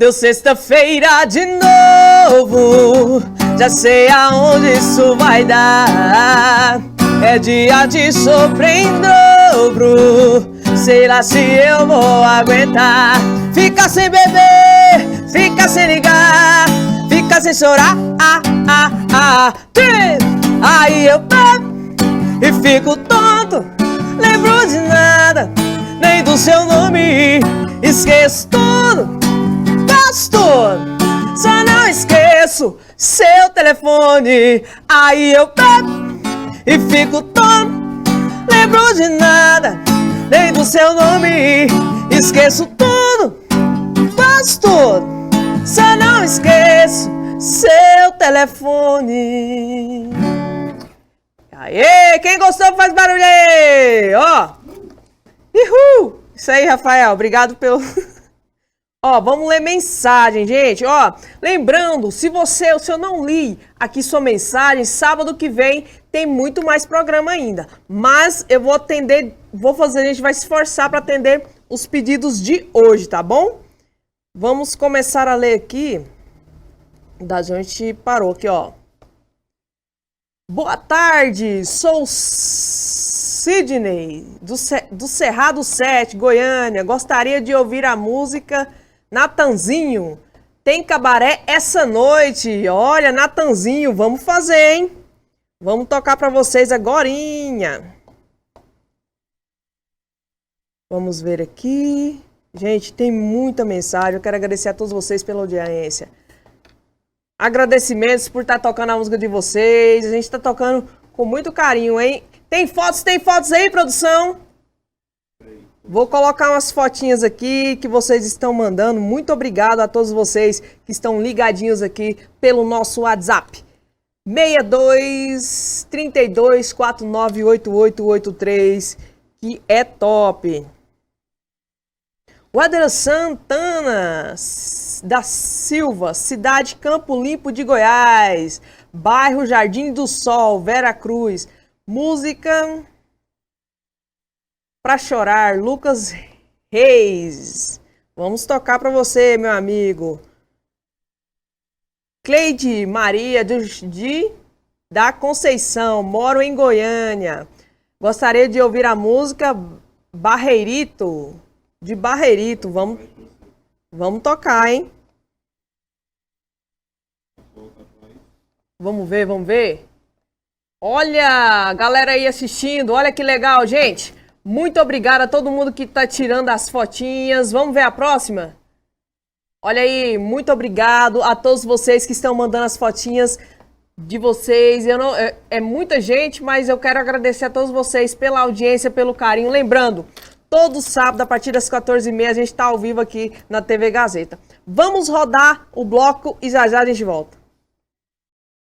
Deu sexta-feira de novo, já sei aonde isso vai dar. É dia de soprar em dobro, sei lá se eu vou aguentar. Fica sem beber, fica sem ligar, fica sem chorar, Aí eu bebo e fico tonto, lembro de nada, nem do seu nome. Esqueço tudo, faço tudo, só não esqueço seu telefone. Aí eu bebo e fico tonto, lembro de nada, nem do seu nome. Esqueço tudo, faço tudo, só não esqueço seu telefone. Aê, quem gostou faz barulho aí, ó. Uhul. Isso aí, Rafael, obrigado pelo... Ó, vamos ler mensagem, gente, ó. Lembrando, se eu não li aqui sua mensagem, sábado que vem tem muito mais programa ainda. Mas eu vou atender, a gente vai se esforçar para atender os pedidos de hoje, tá bom? Vamos começar a ler aqui. A gente parou aqui, ó. Boa tarde, sou Sidney, do Cerrado 7, Goiânia. Gostaria de ouvir a música Natanzinho. Tem cabaré essa noite. Olha, Natanzinho, vamos fazer, hein? Vamos tocar para vocês agorinha. Vamos ver aqui. Gente, tem muita mensagem. Eu quero agradecer a todos vocês pela audiência. Agradecimentos por estar tocando a música de vocês. A gente está tocando com muito carinho, hein? Tem fotos aí, produção? Vou colocar umas fotinhas aqui que vocês estão mandando. Muito obrigado a todos vocês que estão ligadinhos aqui pelo nosso WhatsApp. 62 32 49 8883, que é top. Wader Santana da Silva, cidade Campo Limpo de Goiás, bairro Jardim do Sol, Vera Cruz. Música pra chorar, Lucas Reis. Vamos tocar para você, meu amigo. Cleide Maria da Conceição, moro em Goiânia. Gostaria de ouvir a música Barreirito, de Barreirito. Vamos tocar, hein? Vamos ver. Olha, a galera aí assistindo, olha que legal, gente. Muito obrigada a todo mundo que tá tirando as fotinhas. Vamos ver a próxima? Olha aí, muito obrigado a todos vocês que estão mandando as fotinhas de vocês. É muita gente, mas eu quero agradecer a todos vocês pela audiência, pelo carinho. Lembrando, todo sábado, a partir das 14h30, a gente tá ao vivo aqui na TV Gazeta. Vamos rodar o bloco e já já a gente volta.